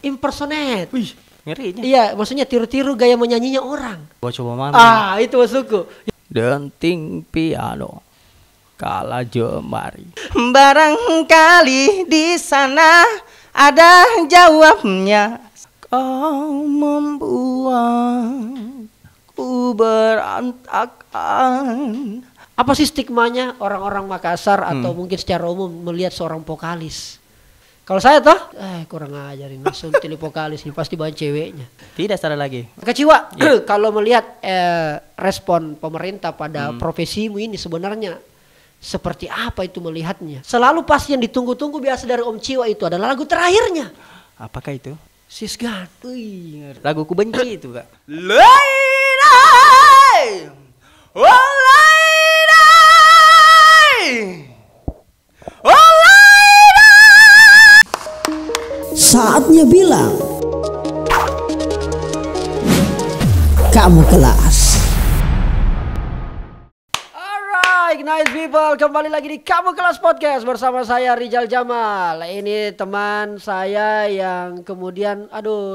impersonate. Wih, ngerinya. Iya, maksudnya tiru-tiru gaya menyanyinya orang. Gua coba mana? Itu maksudku. Denting piano kala jemari. Barangkali di sana ada jawabnya. Kau membuatku berantakan. Apa sih stigmanya orang-orang Makassar atau mungkin secara umum melihat seorang vokalis? Kalau saya toh, kurang ajarin langsung pilih vokalis ini pasti banyak ceweknya. Tidak salah lagi. Keciwa, kalau melihat respon pemerintah pada profesimu ini sebenarnya seperti apa itu melihatnya? Selalu pasti yang ditunggu-tunggu biasa dari Om Ciwa itu adalah lagu terakhirnya. Apakah itu? Sisgan. Wih, lagu ku benci itu kak. Saatnya bilang kamu kelas. Alright, nice people, kembali lagi di Kamu Kelas Podcast bersama saya Rizal Jamal. Ini teman saya yang kemudian,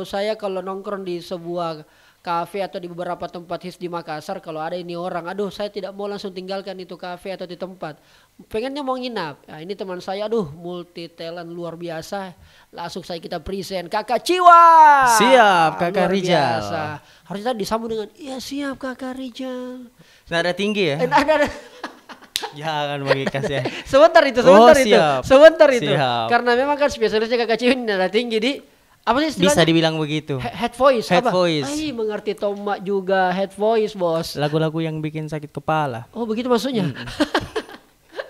saya kalau nongkrong di sebuah kafe atau di beberapa tempat hits di Makassar, kalau ada ini orang, saya tidak mau langsung tinggalkan itu kafe atau di tempat. Pengennya mau nginap. Nah, ini teman saya, multi talent luar biasa. Langsung kita present Kakak Ciwa. Siap, Kakak Rizal. Biasa. Harusnya tadi disambung dengan, iya siap Kakak Rizal. Nada tinggi ya? Ada. Jangan bagi kasih. Sebentar itu. Siap. Karena memang kan spesialisnya Kakak Ciwa ini nada tinggi di apa sih istilahnya? Bisa dibilang begitu. Head voice. Head apa? voice. Mengerti Tomak juga head voice, bos. Lagu-lagu yang bikin sakit kepala. Oh, begitu maksudnya.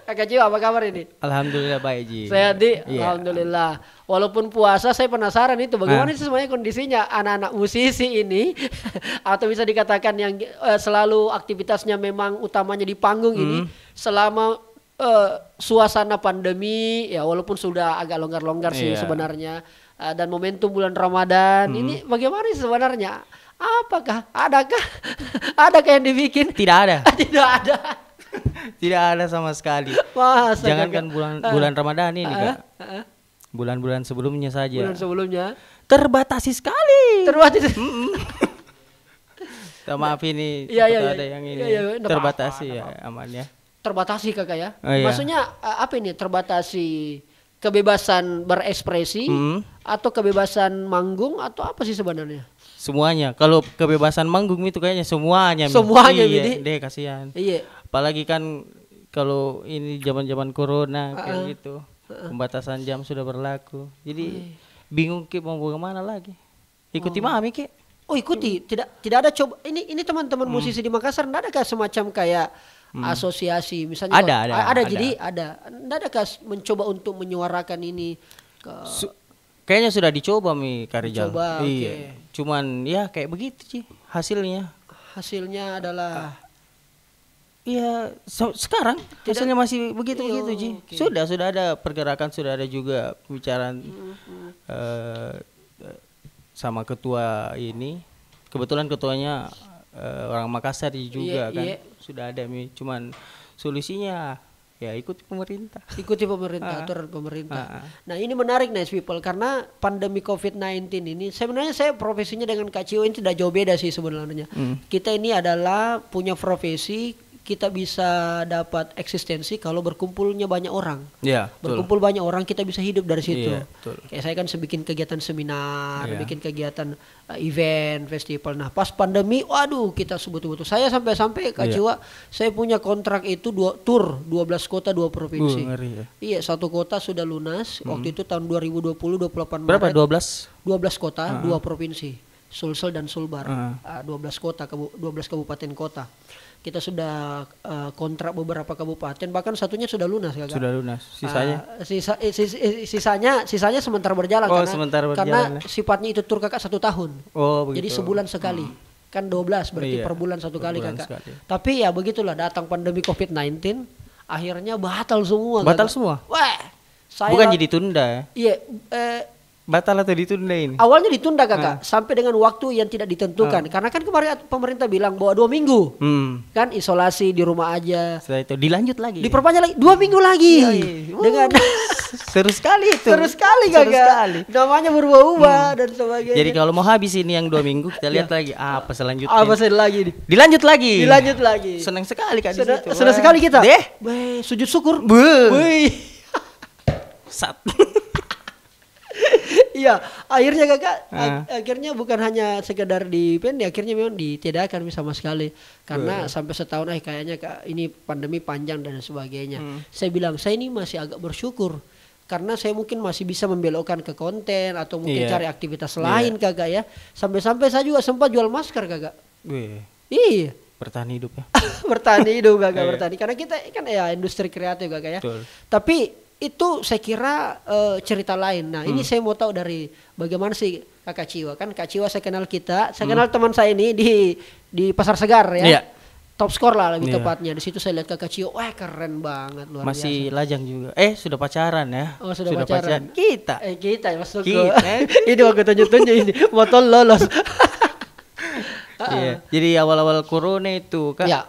Kakak Ciwa, apa kabar ini? Alhamdulillah baik Ji. Sehat di? Iya. Alhamdulillah. Walaupun puasa saya penasaran itu bagaimana sih sebenarnya kondisinya anak-anak musisi ini atau bisa dikatakan yang selalu aktivitasnya memang utamanya di panggung ini selama suasana pandemi ya, walaupun sudah agak longgar-longgar sih sebenarnya. Dan momentum bulan Ramadan ini bagaimana sih sebenarnya? Apakah adakah yang dibikin? Tidak ada. Tidak ada. Tidak ada sama sekali. Masa jangankan bulan Ramadan ini Kak. Bulan-bulan sebelumnya saja. Bulan sebelumnya terbatasi sekali. Terbatasi. Maaf ini ada yang ini terbatasi ya aman ya. Terbatasi Kakak ya. Iya. Maksudnya apa ini terbatasi? Kebebasan berekspresi atau kebebasan manggung atau apa sih sebenarnya? Semuanya. Kalau kebebasan manggung itu kayaknya semuanya. Semuanya iya, deh kasihan. Iya. Apalagi kan kalau ini zaman-zaman corona kayak gitu. Pembatasan jam sudah berlaku. Jadi bingung Ki mau kemana lagi. Ikuti Mami Ki. Oh, ikuti. Tidak ada coba. Ini teman-teman musisi di Makassar enggak ada semacam kayak asosiasi misalnya ada. Jadi ada. Enggak ada mencoba untuk menyuarakan ini ke kayaknya sudah dicoba Kak Rizal. Coba, iya. Okay. Cuman ya kayak begitu sih hasilnya. Hasilnya adalah sekarang hasilnya masih begitu Ji. Okay. Sudah ada pergerakan, sudah ada juga pembicaraan sama ketua ini. Kebetulan ketuanya orang Makassar juga kan. Iya. Sudah ada cuman solusinya ya ikuti pemerintah. Aturan pemerintah. Nah, ini menarik nice people karena pandemi COVID-19 ini sebenarnya saya profesinya dengan Kak Cio ini tidak jauh beda sih sebenarnya. Kita ini adalah punya profesi, kita bisa dapat eksistensi kalau berkumpulnya banyak orang. Yeah, berkumpul banyak orang kita bisa hidup dari situ. Yeah, kayak saya kan bikin kegiatan seminar, bikin kegiatan event, festival. Nah, pas pandemi, waduh kita betul-betul. Saya sampai Kak Ciwa, saya punya kontrak itu 12 kota 2 provinsi. Ngeri, ya. Iya, 1 kota sudah lunas. Waktu itu tahun 2020 28 Maret. Berapa 12? 12 kota, 2 provinsi. Sulsel dan Sulbar. 12 kota, 12 kabupaten kota. Kita sudah kontrak beberapa kabupaten, bahkan satunya sudah lunas Kakak. Sudah lunas. Sisanya? Sisanya sementara berjalan karena sifatnya itu tur Kakak 1 tahun. Oh, begitu. Jadi sebulan sekali. Kan 12 berarti per bulan 1 kali Kakak. Sekali. Tapi ya begitulah datang pandemi COVID-19, akhirnya batal semua. Batal semua? Wah, bukan jadi tunda ya? Iya, batal atau ditunda ini? Awalnya ditunda kakak sampai dengan waktu yang tidak ditentukan. Karena kan kemarin pemerintah bilang bahwa 2 minggu kan isolasi di rumah aja. Setelah itu dilanjut lagi. Diperpanjang lagi 2 minggu lagi. Dengan seru sekali itu. seru sekali Seru kakak. sekali. Namanya berubah-ubah dan sebagainya. Jadi kalau mau habis ini yang 2 minggu kita lihat lagi apa selanjutnya. apa sih lagi nih? Dilanjut lagi. Dilanjut lagi. Senang sekali kan di situ. Senang sekali kita. Deh. Weh, sujud syukur. Wih. Sat. Iya, akhirnya kakak, akhirnya bukan hanya sekedar akhirnya memang ditiadakan sama sekali karena sampai setahun kayaknya kak ini pandemi panjang dan sebagainya. Saya bilang saya ini masih agak bersyukur karena saya mungkin masih bisa membelokkan ke konten atau mungkin cari aktivitas lain kakak ya. Sampai-sampai saya juga sempat jual masker kakak. Iya. Bertahan hidup ya. Bertahan hidup kakak, bertahan karena kita kan ya industri kreatif kakak ya. Betul. Tapi itu saya kira cerita lain. Nah ini saya mau tahu dari bagaimana sih Kakak Ciwa. Kan Kak Ciwa saya kenal saya kenal teman saya ini di Pasar Segar ya. Iya. Top skor lah lebih tepatnya. Di situ saya lihat Kakak Ciwa, wah keren banget luar Masih biasa. lajang juga. Sudah pacaran ya. Oh sudah pacaran. Kita. Kita ya masuk Kita. ini aku tunjuk-tunjuk ini motor lolos. Iya. Jadi awal-awal corona itu kan. Ya.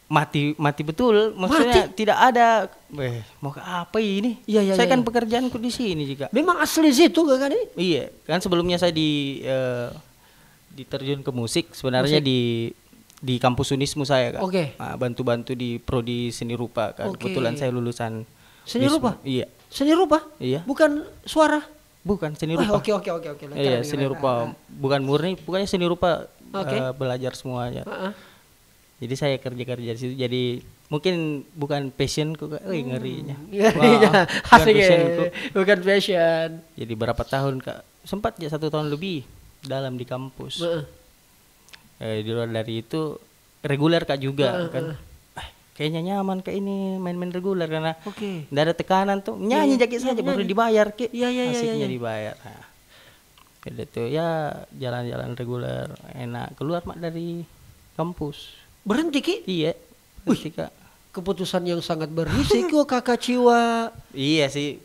Mati betul, maksudnya tidak ada. Mau ke apa ini? Iya, saya kan pekerjaanku di sini juga. Memang asli situ kakak nih? Iya, kan sebelumnya saya diterjun ke musik sebenarnya di kampus Unismu saya kan. Oke. Nah, bantu-bantu di prodi seni rupa kan. Kebetulan saya lulusan seni rupa. Iya. Seni rupa? Iya. Bukan suara. Bukan seni rupa. Oke. Iya, seni rupa. Bukan murni, pokoknya seni rupa belajar semuanya. Jadi saya kerja di situ. Jadi mungkin bukan passionku, ngerinya. Ngerinya. Asik ya. Bukan passion. Jadi berapa tahun kak? Sempat ya 1 tahun lebih dalam di kampus. Di luar dari itu reguler kak juga kan. Kayaknya nyaman kak ini main-main reguler karena nggak ada tekanan tuh. Nyanyi jakit saja baru dibayar kak. Asiknya dibayar. Nah, jadi tuh ya jalan-jalan reguler enak. Keluar mak dari kampus. Berhenti Ki? Iya. Berhenti kak. Keputusan yang sangat berisiko Kakak Ciwa. Iya sih.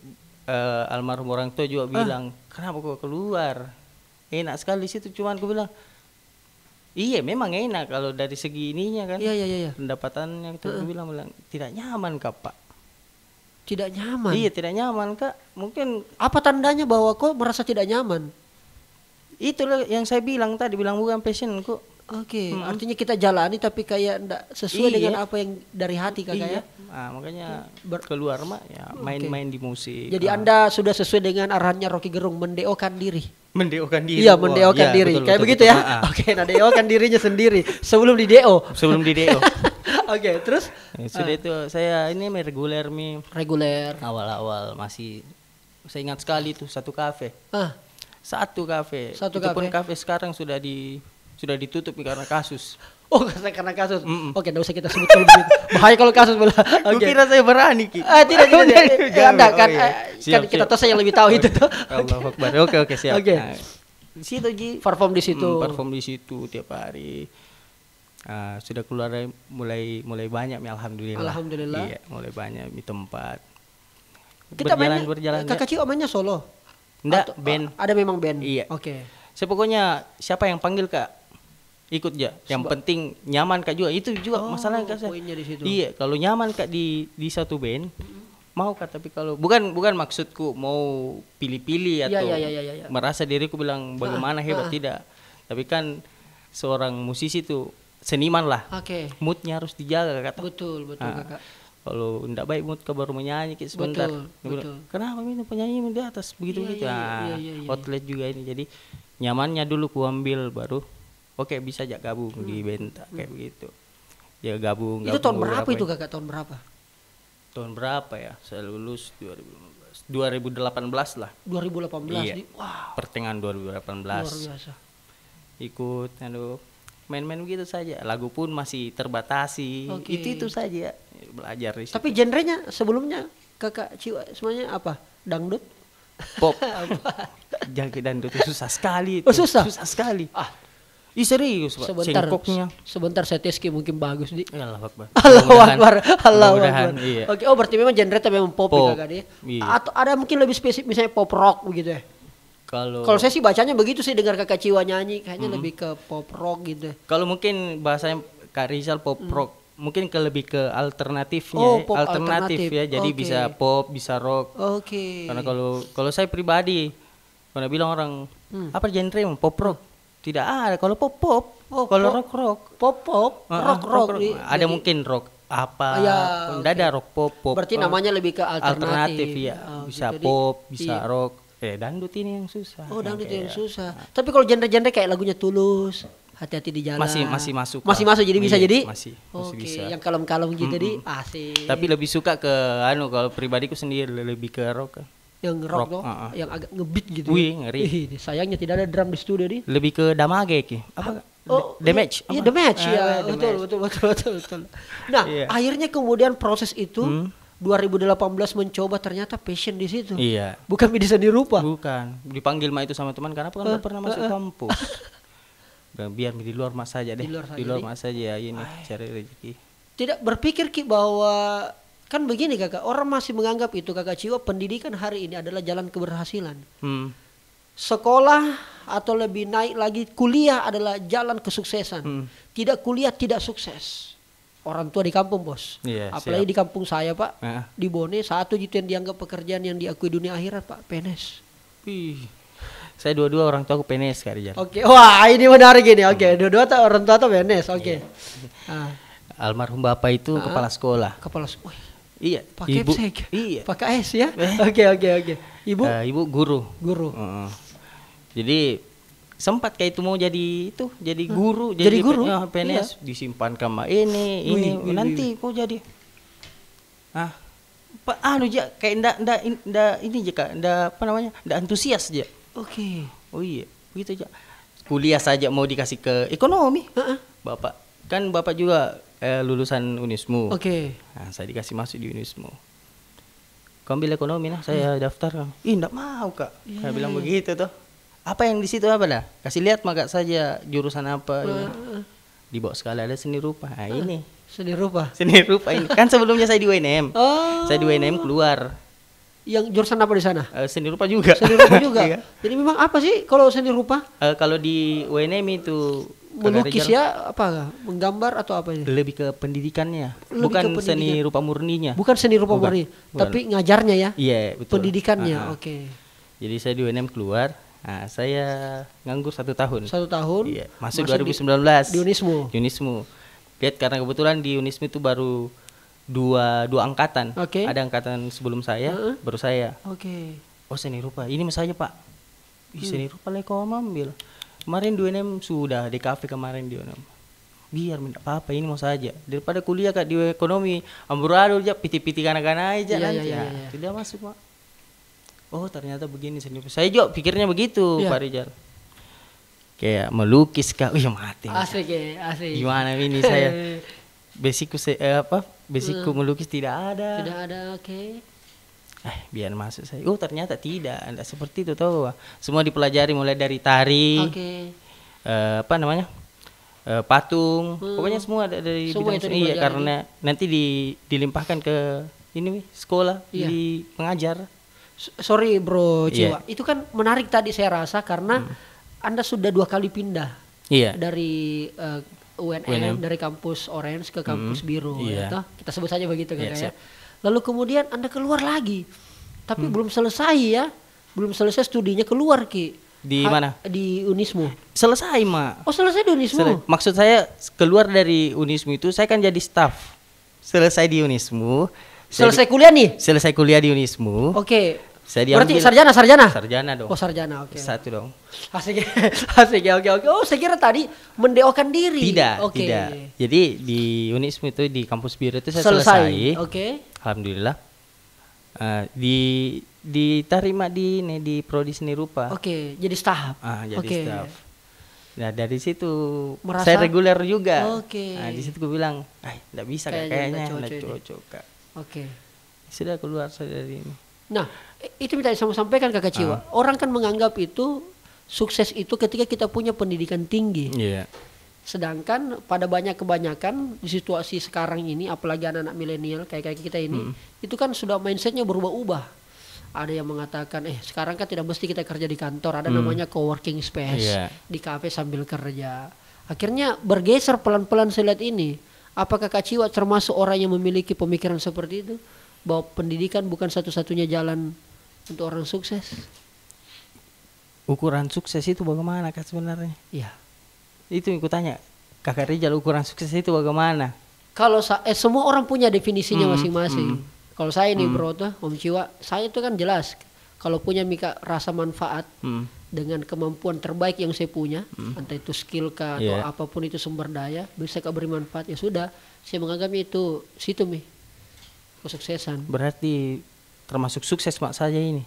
Almarhum orang tua juga bilang, kenapa kok keluar? Enak sekali situ. Cuman aku bilang, iya memang enak kalau dari segi ininya kan. Iya. Pendapatannya itu aku bilang tidak nyaman kak pak. Tidak nyaman? Iya tidak nyaman kak. Mungkin apa tandanya bahwa kok merasa tidak nyaman? Itulah yang saya bilang tadi, bilang bukan passion kok. Oke, artinya kita jalani tapi kayak enggak sesuai dengan apa yang dari hati kakak ya. Nah, makanya keluar mak ya main-main di musik. Jadi Anda sudah sesuai dengan arahannya Rocky Gerung, mendeokan diri. Mendeokan diri. Iya, mendeokan diri. Betul, kayak betul, begitu betul. Ya. Oke, nah deokan dirinya sendiri sebelum di deo. Sebelum di deo. Oke, terus sudah itu saya ini reguler reguler. Awal-awal masih saya ingat sekali tuh satu kafe. Satu kafe. Itu pun kafe sekarang sudah ditutup karena kasus. Oh, karena kasus. Oke, enggak usah kita sebut kalau begitu. Bahaya kalau kasus bola. Oke. Kira saya berani Ki. Tidak. Anda kan Siap. kita tahu saya yang lebih tahu itu tuh. Allahu Akbar. Oke, siap. Oke. Nah, di situ Ji. Perform di situ. Perform di situ tiap hari. Sudah keluar mulai banyak alhamdulillah. Alhamdulillah. Iya, mulai banyak di tempat. Kita berjalan. Kakak Ciwa mainnya solo? Enggak, band. Ada memang band. Iya. Oke. Saya pokoknya siapa yang panggil Kak ikut aja. Yang penting nyaman Kak juga. Itu juga masalahnya Kak. Poinnya di situ. Iya, kalau nyaman Kak di satu band, mau Kak, tapi kalau bukan maksudku mau pilih-pilih atau merasa diriku bilang bagaimana hebat, tidak. Tapi kan seorang musisi itu seniman lah. Moodnya harus dijaga Kak. Betul Kakak. Kalau enggak baik mood Kak baru menyanyi sebentar. Betul. Kenapa ini penyanyi di atas begitu. Outlet juga ini. Jadi nyamannya dulu ku ambil baru oke, bisa aja gabung di band kayak begitu. Ya gabung. Itu tahun berapa itu Kakak? Tahun berapa ya? Saya lulus 2018 lah. 2018. Iya. Wow. Pertengahan 2018. Luar biasa. Ikut main-main begitu saja. Lagu pun masih terbatasi. Itu saja belajar di situ. Tapi genrenya sebelumnya Kakak Ciwa semuanya apa? Dangdut? Pop. Jangan dangdut itu susah sekali itu. Susah sekali. Ih serius Pak, Sebentar, cengkoknya. sebentar saya tes mungkin bagus di. Allahu Akbar. Allahu Akbar, Allahu Mudah-mudahan, Akbar. iya. Oke, oh berarti memang genre memang pop, Pop, ya kakak dia. iya. Atau ada mungkin lebih spesifik misalnya pop rock begitu ya. Kalau saya sih bacanya begitu sih, dengar kakak Ciwa nyanyi kayaknya lebih ke pop rock gitu. Kalau mungkin bahasanya Kak Rizal pop rock, mungkin lebih ke alternatifnya, Oh, ya. pop Alternatif alternatif. ya. Jadi Oke. bisa pop, bisa rock. Oke. Karena kalau saya pribadi, kalau bilang orang apa genre emang pop rock? Tidak ada. Kalau pop pop, Oh, kalau pop. rock rock, Pop pop, rock rock. Ada Jadi- mungkin rock apa? Ya, Tidak ada rock pop pop. Berarti namanya lebih ke alternatif. ya. Oh, Bisa gitu. pop, bisa Iya. rock. Dangdut ini yang susah. Oh, dangdut yang kayak- susah. Tapi kalau genre-genre kayak lagunya Tulus, Hati-hati di jalan. Masih masuk. Masih masuk, jadi bisa Iya, jadi. Masih Oke, bisa. yang kalem-kalem gitu di asik. Tapi lebih suka ke kalau pribadiku sendiri lebih ke rock. yang rock, rock, tuh, yang agak ngebeat gitu. Wih, ya. ngeri. Ih, sayangnya tidak ada drum di studio di. Lebih ke damage ki. Apa? Oh, Damage. Iya, Apa? damage ya. The Betul, Match. betul. Nah, Iya. akhirnya kemudian proses itu 2018 mencoba, ternyata passion di situ. Iya. Bukan di seni rupa. Bukan. Dipanggil mah itu sama teman karena aku kan nggak pernah masuk kampus. Dan biar di luar mas saja deh. Di luar saja, Di luar Di. mas saja ini cari rezeki. Tidak berpikir Ki bahwa kan begini kakak, orang masih menganggap itu kakak Ciwa, pendidikan hari ini adalah jalan keberhasilan. Sekolah atau lebih naik lagi kuliah adalah jalan kesuksesan. Tidak kuliah tidak sukses. Orang tua di kampung bos. Iya, Apalagi siap. di kampung saya pak, Nah. di Bone satu itu yang dianggap pekerjaan yang diakui dunia akhirat pak, PNS. Wih. Saya dua-dua orang tua aku PNS Kak Rijal. Oke, wah ini menarik ini. Oke, dua-dua orang tua atau PNS. Oke. Ah, Almarhum bapak itu kepala sekolah. kepala wih, Iya. pakai Ibu. psek. Iya. Pakai S ya. Oke. Ibu Ibu guru. guru. Heeh. Jadi sempat kayak itu mau jadi guru, Jadi guru? ya, PNS disimpan sama ini Wih, nanti kok jadi Pak kayak ndak ini aja Kak, ndak apa namanya? Ndak antusias aja. Oke. Oh iya, begitu aja. Kuliah saja mau dikasih ke ekonomi. Heeh. Bapak juga lulusan Unismu. Oke. Nah, saya dikasih masuk di Unismu. Kau ambil ekonomi nah, saya daftar. Ih, enggak mau, Kak. Saya bilang begitu tuh. Apa yang di situ apa dah? Kasih lihat maka saja jurusan apa. Di bawah sekali ada seni rupa. Nah, ini. Seni rupa. Seni rupa ini. Kan sebelumnya saya di UNM. Oh. Saya di UNM keluar. Yang jurusan apa di sana? Seni rupa juga. Seni rupa juga. Iya. Jadi memang apa sih kalau seni rupa? Kalau di UNM itu Melukis ya, apa? Menggambar atau apa ini? lebih ke pendidikannya, Lebih bukan ke seni pendidikan. rupa murninya. Bukan seni rupa Bukan. murni, Bukan. tapi ngajarnya ya. Iya, betul. Pendidikannya. Oke. Jadi saya di UNM keluar, nah saya nganggur 1 tahun. 1 tahun. Iya, masuk di 2019. Unismu. Unismu. Lihat karena kebetulan di Unismu itu baru dua angkatan. Oke. Ada angkatan sebelum saya, baru saya. Oke. Oh seni rupa, ini mas saya Pak. Seni rupa lah kau ambil. Kemarin di UNM sudah di kafe kemarin di UNM. Biar minta apa ini mau saja. Daripada kuliah Kak di ekonomi, amburadul aja piti-piti kanak-kanak aja Iya, nanti. iya, Nah, iya. tidak masuk Pak. Oh ternyata begini seni rupa. Saya juga pikirnya begitu Iya. Pak Rijal. Kayak melukis Kak. Wih mati. Asik ya, asik. Gimana ini saya basicku melukis tidak ada. Tidak ada, oke. Biar masuk saya. Oh ternyata tidak seperti itu tahu. Semua dipelajari mulai dari tari, Oke. apa namanya, patung, pokoknya semua ada dari Semua bidang itu seni. Iya dipelajari. karena nanti dilimpahkan ke ini sekolah Iya. di pengajar. Sorry bro Ciwa, Iya. itu kan menarik tadi saya rasa karena Anda sudah 2 kali pindah Iya. dari UNM, dari kampus Orange ke kampus Biru. Iya. Ya, toh? Kita sebut saja begitu Iya, kan ya. siap. Lalu kemudian Anda keluar lagi, tapi belum selesai ya, belum selesai studinya keluar Ki. Di mana? Di Unismu. Selesai Mak. Oh selesai di Unismu. Maksud saya keluar dari Unismu itu saya kan jadi staff. Selesai di Unismu. Selesai kuliah nih. Selesai kuliah di Unismu. Oke. Saya Berarti diambil sarjana? sarjana dong. Oh sarjana, oke. Satu dong. Asik, asik ya, oke. Oh saya kira tadi mendeokan diri. Tidak, Oke. tidak. Jadi di Unismu itu di kampus Biru itu saya Selesai. selesai. Oke. Alhamdulillah. Diterima di prodi seni rupa. Oke, jadi staff. Jadi Oke. staff. Nah dari situ Merasa- saya reguler juga. Oke. Nah di situ gue bilang, nggak bisa Kak, Kayaknya kayaknya nggak nggak cocok ini." cocok Kak. Oke. Sudah keluar saya dari ini. Nah, itu minta saya mau sampaikan Kakak Ciwa. Orang kan menganggap itu sukses itu ketika kita punya pendidikan tinggi. Iya. Sedangkan pada kebanyakan di situasi sekarang ini, apalagi anak-anak milenial kayak kita ini, itu kan sudah mindsetnya berubah-ubah. Ada yang mengatakan, sekarang kan tidak mesti kita kerja di kantor, ada namanya co-working space, di kafe sambil kerja. Akhirnya bergeser pelan-pelan saya lihat ini. Apakah Kak Ciwa termasuk orang yang memiliki pemikiran seperti itu? Bahwa pendidikan bukan satu-satunya jalan untuk orang sukses? Ukuran sukses itu bagaimana Kak sebenarnya? Iya. Itu yang kutanya, Kakak Rijal, ukuran sukses itu bagaimana? Kalau semua orang punya definisinya masing-masing. Kalau saya nih bro tuh, Om Ciwa, saya itu kan jelas. Kalau punya rasa manfaat dengan kemampuan terbaik yang saya punya, entah itu skill kah atau apapun itu sumber daya, bisa beri manfaat, ya sudah. Saya menganggapnya itu situ kesuksesan. Berarti termasuk sukses mak saja ini.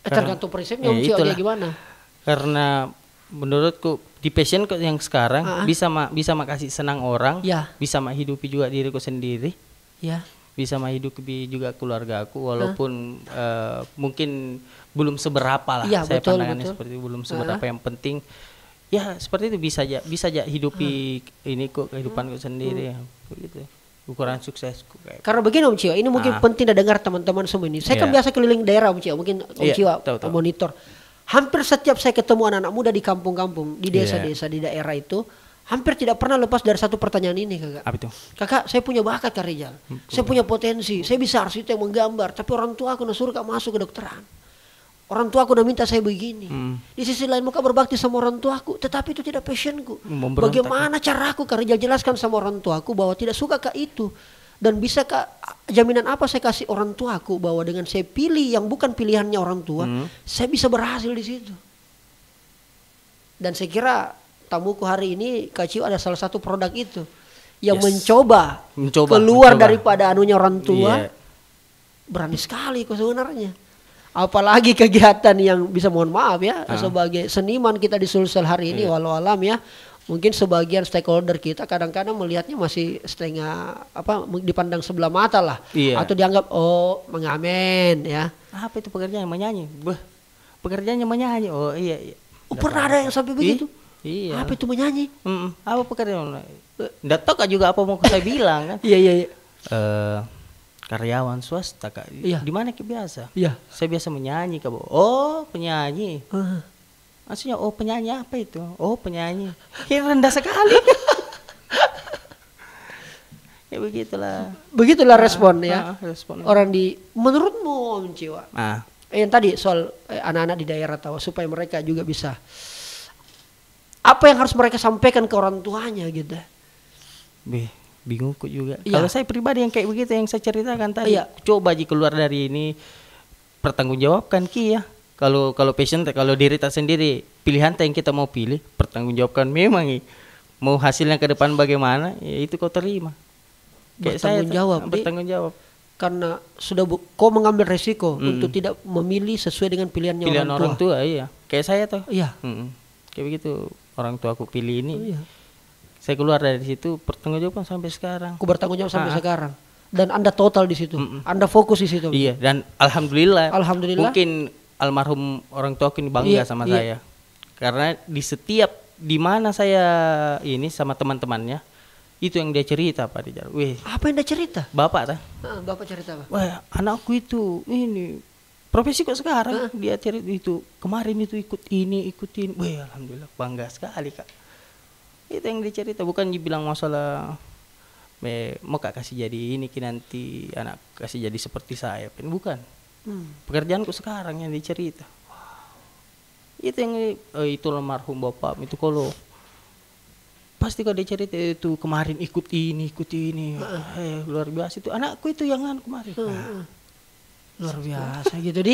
Tergantung prinsipnya Om Ciwa kayak gimana. Karena menurutku di passion yang sekarang bisa makasih senang orang, bisa menghidupi juga diriku sendiri. Ya. Bisa menghidupi juga keluarga aku walaupun mungkin belum seberapa lah, saya pandangannya seperti itu, belum seberapa, yang penting ya seperti itu bisa aja hidupi ini kok kehidupanku sendiri, begitu ukuran suksesku. Karena begini Om Ciwa, ini mungkin penting dengar teman-teman semua ini. Saya kan biasa keliling daerah Om Ciwa, mungkin Om Ciwa monitor. Hampir setiap saya ketemu anak-anak muda di kampung-kampung, di desa-desa, di daerah itu, hampir tidak pernah lepas dari satu pertanyaan ini Kakak. Apa itu? Kakak, saya punya bakat Kak Rijal. Saya punya potensi, saya bisa arsitek menggambar, tapi orang tua aku suruh Kak masuk ke dokteran. Orang tua aku udah minta saya begini. Di sisi lain mau Kak berbakti sama orang tua aku, tetapi itu tidak passionku. Bagaimana cara aku Kak Rijal jelaskan sama orang tua aku bahwa tidak suka Kak itu? Dan bisa Kak, jaminan apa saya kasih orang tua aku bahwa dengan saya pilih yang bukan pilihannya orang tua, saya bisa berhasil di situ. Dan saya kira tamuku hari ini Kak Ciwa ada salah satu produk itu yang mencoba keluar daripada anunya orang tua. Berani sekali kok sebenarnya. Apalagi kegiatan yang bisa, mohon maaf ya, sebagai seniman kita di Sulsel hari ini, walau alam ya, mungkin sebagian stakeholder kita kadang-kadang melihatnya masih setengah dipandang sebelah mata lah, atau dianggap mengamen ya. Apa itu pekerjaan menyanyi? Pekerjaannya menyanyi. Oh iya. Pernah ada yang sampai begitu? Iya. Apa itu menyanyi? Apa pekerjaan? Nggak tahu Kak juga apa mau saya bilang kan? Iya. Karyawan swasta Kak. Di mana Kak biasa? Iya. Saya biasa menyanyi Kak. Oh penyanyi. Maksudnya penyanyi apa itu? Oh penyanyi. Rendah sekali. Ya begitulah respon ya. Respon. Orang menurutmu Om Ciwa. Yang tadi soal anak-anak di daerah tahu supaya mereka juga bisa. Apa yang harus mereka sampaikan ke orang tuanya gitu? Bingung kok juga. Kalau saya pribadi yang kayak begitu yang saya ceritakan tadi, coba keluar dari ini, pertanggungjawabkan Ki ya. Kalau passion, kalau diri tak sendiri, pilihan yang kita mau pilih, pertanggungjawabkan memang mau hasilnya ke depan bagaimana, ya itu kau terima. Bertanggung jawab. Karena sudah kau mengambil resiko untuk tidak memilih sesuai dengan pilihan orang tua. Iya. Kayak saya tuh. Iya. Kayak begitu. Orang tua aku pilih ini, saya keluar dari situ, pertanggungjawaban sampai sekarang. Aku bertanggung jawab sampai sekarang. Dan Anda total di situ, Anda fokus di situ. Iya, dan alhamdulillah. Mungkin almarhum orang tua aku ini bangga sama saya, karena di mana saya ini sama teman-temannya, itu yang dia cerita Pak Rijal. Apa yang dia cerita? Bapak Bapak cerita apa? Wah, anakku itu ini. Profesi kok sekarang dia cerita itu kemarin itu ikut ini. Alhamdulillah bangga sekali Kak. Itu yang dia cerita, bukan dibilang masalah mau Kak kasih jadi ini nanti anak kasih jadi seperti saya, bukan. Pekerjaanku sekarang yang dia cerita. Itu yang itu almarhum bapak itu kalau pasti kalau dia cerita itu kemarin ikut ini. Luar biasa itu anakku itu yang kemarin. Luar biasa gitu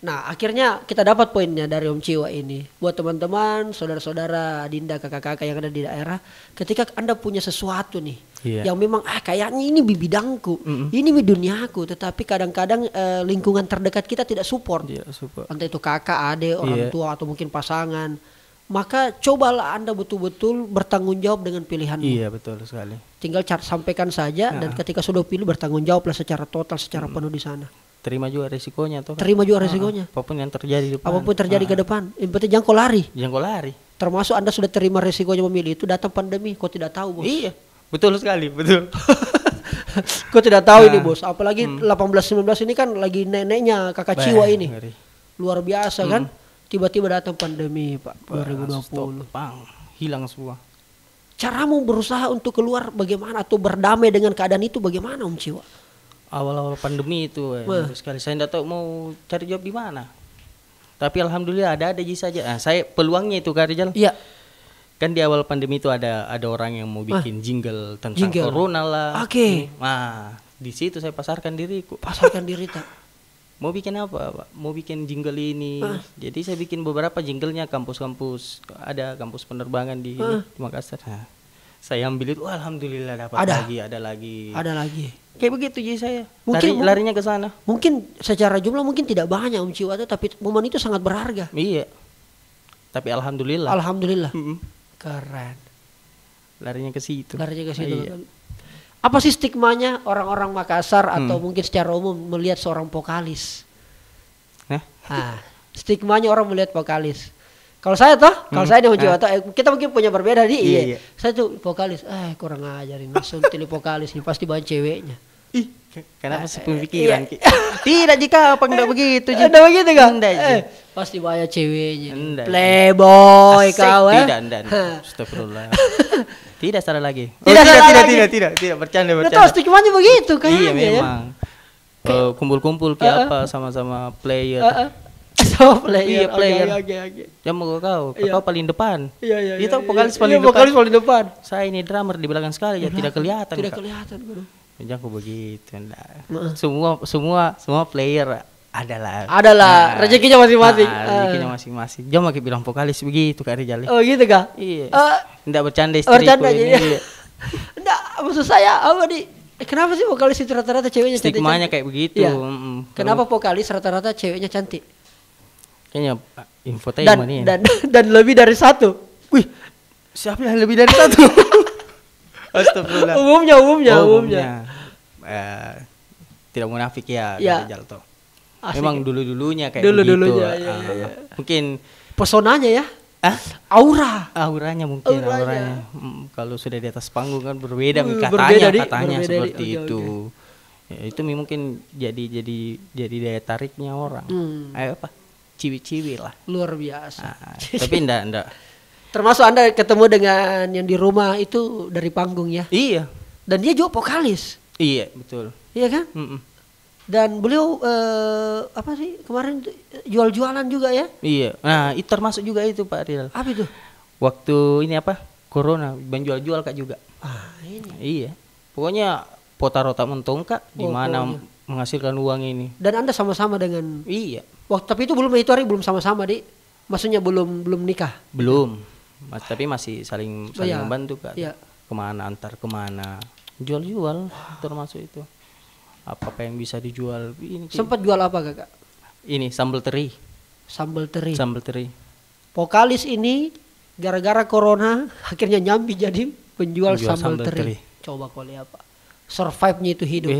Nah akhirnya kita dapat poinnya dari Om Ciwa ini. Buat teman-teman, saudara-saudara, Dinda, kakak-kakak yang ada di daerah, ketika Anda punya sesuatu nih yang memang kayaknya ini bidangku, ini duniaku, tetapi kadang-kadang lingkungan terdekat kita tidak support. Entah itu kakak, adik, orang tua atau mungkin pasangan. Maka cobalah Anda betul-betul bertanggung jawab dengan pilihanmu. Iya betul sekali. Tinggal sampaikan saja dan ketika sudah pilih bertanggung jawablah secara total, secara penuh di sana. terima juga resikonya tuh. Terima juga resikonya. Apapun yang terjadi di depan. Apapun terjadi ke depan, yang penting jangan kau lari. Jangan kau lari. Termasuk Anda sudah terima resikonya memilih itu, datang pandemi, kau tidak tahu, Bos. Iya, betul sekali, betul. Kau tidak tahu ini, Bos. Apalagi 18-19 ini kan lagi neneknya kakak Ciwa ini. Ngeri. Luar biasa kan? Tiba-tiba datang pandemi, Pak, 2020. Stop, bang, hilang semua. Caramu berusaha untuk keluar bagaimana atau berdamai dengan keadaan itu bagaimana, Om Ciwa? Awal-awal pandemi itu, sekali saya tidak tahu mau cari job di mana. Tapi alhamdulillah ada aja saja. Nah, saya peluangnya itu Kak Rizal. Iya. Kan di awal pandemi itu ada orang yang mau bikin jingle tentang corona lah. Oke. Nah, di situ saya pasarkan diriku. Pasarkan diri tak. Mau bikin apa, Pak? Mau bikin jingle ini. Jadi saya bikin beberapa jinglenya kampus-kampus. Ada kampus penerbangan di Makassar. Nah, saya ambil itu, alhamdulillah dapat ada lagi. Kayak begitu jadi saya. Larinya ke sana. Mungkin secara jumlah mungkin tidak banyak Om Ciwa, tapi momen itu sangat berharga. Iya. Tapi alhamdulillah. Alhamdulillah. Keren. Larinya ke situ. Iya. Apa sih stigmanya orang-orang Makassar atau mungkin secara umum melihat seorang vokalis? Stigmanya orang melihat vokalis. Kalau saya saya nih Om Ciwa, kita mungkin punya berbeda nih. Iya. Saya tuh vokalis, kurang ajarin langsung pilih vokalis ini pasti banyak ceweknya. Ih, kenapa sih pemikiran? Tidak jika apa enggak begitu. Enggak begitu kan? Pasti banyak ceweknya. Playboy kau Tidak. Astagfirullah. Tidak salah lagi. Tidak bercanda. Betul, stigmanya begitu kan? Iya memang. Kumpul-kumpul kayak apa sama-sama player. Sama player. Oke. Yang mau kau paling depan. Iya. Itu vokalis paling depan. Vokalis paling depan. Saya ini drummer di belakang sekali ya, tidak kelihatan. Tidak kelihatan, Bro. Jangan begitu. Semua player adalah rezekinya masing-masing. Rezekinya masing-masing. Jangan makin bilang vokalis begitu Kak Rizal. Oh gitu Kak? Iya. Enggak bercanda istriku ini. Iya. Enggak, maksud saya apa nih? Kenapa sih vokalis itu rata-rata ceweknya cantik? Stigmanya kayak begitu. Iya. Kenapa vokalis rata-rata ceweknya cantik? Kayaknya infotainment ini. Dan lebih dari satu. Wih, siapa yang lebih dari satu? Astagfirullah. Umumnya. Tidak munafik ya. Jalto. Memang dulunya kayak begitu. Iya. Mungkin pesonanya ya. Auranya mungkin. Kalau sudah di atas panggung kan berbeda katanya seperti itu. Ya, itu mungkin jadi daya tariknya orang. Ayo apa? Ciwi-ciwi lah. Luar biasa. Tapi enggak. Termasuk Anda ketemu dengan yang di rumah itu dari panggung ya? Iya. Dan dia juga vokalis. Iya, betul. Iya kan? Dan beliau kemarin jual-jualan juga ya? Iya. Nah, itu termasuk juga itu Pak Rizal. Apa itu? Waktu ini Corona, jual-jual Kak juga. Ini. Iya. Pokoknya potarota mentong Kak, di mana menghasilkan uang ini. Dan Anda sama-sama dengan? Iya. Tapi itu itu hari belum sama-sama maksudnya belum nikah? Belum. Tapi masih saling membantu Kak. Iya. Antar kemana. Jual-jual termasuk itu. Apa yang bisa dijual ini. Sempat jual apa Kakak? Ini sambal teri. Vokalis ini gara-gara corona akhirnya nyambi jadi penjual sambal teri. Coba kau lihat Pak. Survive-nya itu hidup.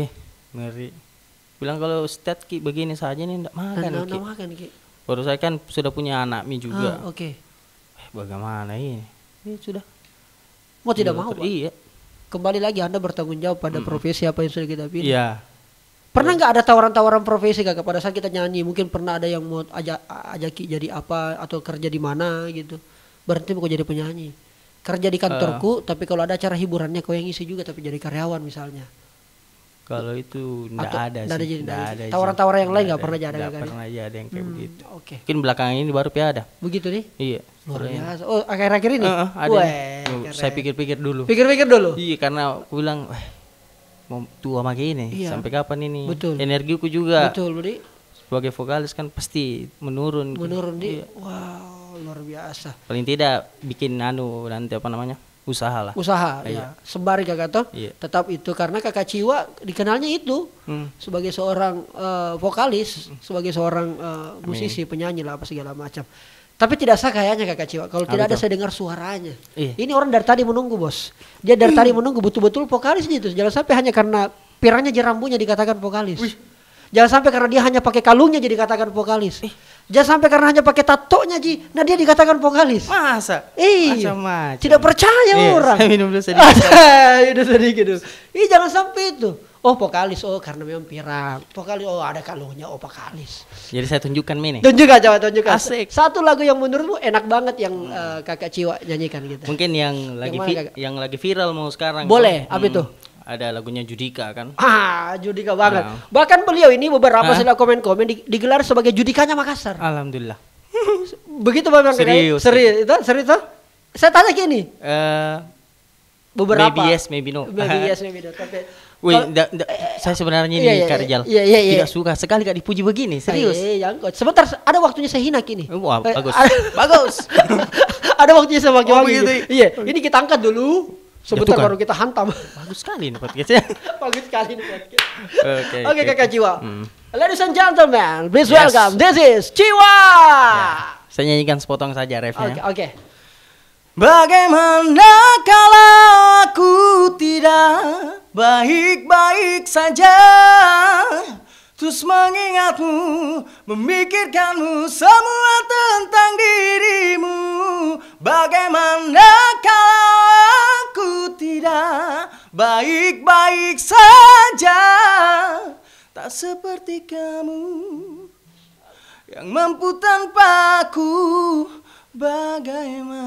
Ngeri. Bilang kalau stat Ki begini saja nih enggak makan Ki. Baru saya kan sudah punya anak Mi juga. Oke. Bagaimana ini? Sudah. Mau tidak mau Pak? Iya. Kembali lagi Anda bertanggung jawab pada profesi apa yang sudah kita pilih. Iya. Pernah nggak ada tawaran-tawaran profesi Kakak pada saat kita nyanyi? Mungkin pernah ada yang mau ajaki jadi apa atau kerja di mana gitu. Berhenti mau jadi penyanyi. Kerja di kantorku, tapi kalau ada acara hiburannya kau yang isi juga tapi jadi karyawan misalnya. Kalau itu enggak ada sih. Tawaran-tawaran yang lain enggak pernah ada. Enggak pernah ada yang kayak begitu. Oke. Mungkin belakangan ini baru ada. Begitu nih? Iya. Luar biasa. Oh, akhir-akhir ini? Ada. Saya pikir-pikir dulu. Iya, karena aku bilang, mau tua lagi ini. Iya. Sampai kapan ini? Betul. Energiku juga. Betul, Budi. Sebagai vokalis kan pasti menurun. Iya. Wow, luar biasa. Paling tidak bikin nanti apa namanya? Usaha ya. Sembari Kakak toh. Iya. Tetap itu karena Kakak Ciwa dikenalnya itu sebagai seorang vokalis, sebagai seorang musisi, penyanyi lah apa segala macam. Tapi tidak sah kayaknya Kakak Ciwa kalau tidak ada saya dengar suaranya. Iya. Ini orang dari tadi menunggu Bos. Dia dari tadi menunggu betul-betul vokalis gitu. Jangan sampai hanya karena pirangnya jerambunya dikatakan vokalis. Jangan sampai karena dia hanya pakai kalungnya jadi dikatakan vokalis. Jangan sampai karena hanya pakai tatonya Ji, nah dia dikatakan vokalis. Masa? Iya. Macam-macam. Tidak percaya orang. Saya minum dulu sedikit. Minum sedikit dulu. Jangan sampai itu. Oh vokalis, oh karena memang pirang. Vokalis, oh ada kalungnya, oh vokalis. Jadi saya tunjukkan ini. Tunjukkan, coba tunjukkan. Asik. Satu lagu yang menurutmu enak banget yang Kakak Ciwa nyanyikan gitu. Mungkin yang lagi viral mau sekarang. Boleh, apa itu? Ada lagunya Judika kan. Judika banget. Bahkan beliau ini beberapa setelah komen-komen digelar sebagai Judikanya Makassar. Alhamdulillah. Begitu Bang. Serius. Serius itu? Saya tanya gini. Beberapa. Maybe yes, maybe no. Maybe yes, maybe no. Tapi saya sebenarnya ini Kak Rijal. Tidak suka sekali Kak dipuji begini, serius. Sebentar, ada waktunya saya hina kini. Wah, bagus. Bagus. Ada waktunya saya maki-maki. Begitu. Iya, ini kita angkat dulu. Sebentar baru kita hantam. Bagus sekali nih podcastnya. Bagus sekali nih podcast. Oke, Kakak Ciwa. Ladies and gentlemen, please welcome. This is Ciwa. Saya nyanyikan sepotong saja refnya. Oke. Bagaimana kalau aku tidak baik-baik saja, terus mengingatmu, memikirkanmu semua tentang dirimu. Bagaimana kalau aku tidak baik-baik saja, tak seperti kamu yang mampu tanpa aku. Bagaimana?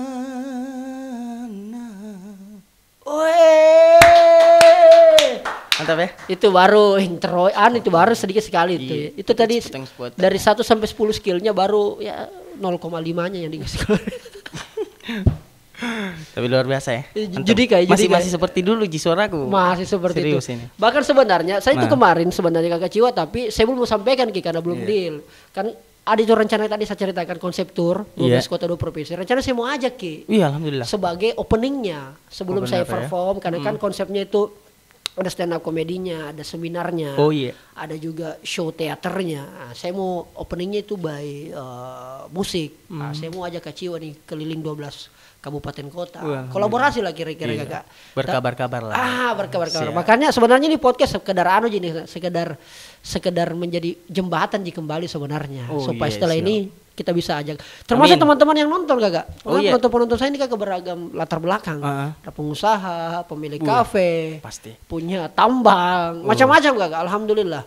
Mantap ya? Itu baru intro, itu baru sedikit sekali itu. Itu tadi dari 1 sampai 10 skillnya baru ya 0,5-nya yang dikasih. Tapi luar biasa ya. Judika. Masih seperti dulu suaraku. Masih seperti serius itu. Ini. Bahkan sebenarnya saya itu kemarin sebenarnya Kakak Ciwa, tapi saya belum mau sampaikan karena belum deal. Kan ada itu rencana tadi saya ceritakan konsep tour 12 kota 2 provinsi. Rencana saya mau ajak Iya, alhamdulillah. sebagai openingnya sebelum saya perform karena kan konsepnya itu ada stand up komedinya, ada seminarnya, ada juga show teaternya. Nah, saya mau openingnya itu by musik. Nah, saya mau ajak Kak Ciwa nih keliling 12 kabupaten kota. Kolaborasi lah kira-kira Kakak. Berkabar-kabar lah. Berkabar-kabar. Makanya sebenarnya ini podcast sekedar sekedar menjadi jembatan kembali sebenarnya supaya setelah ini kita bisa ajak termasuk teman-teman yang nonton Kakak. Penonton saya ini Kakak beragam latar belakang. Ada pengusaha, pemilik kafe, pasti punya tambang, macam-macam Kakak. Alhamdulillah.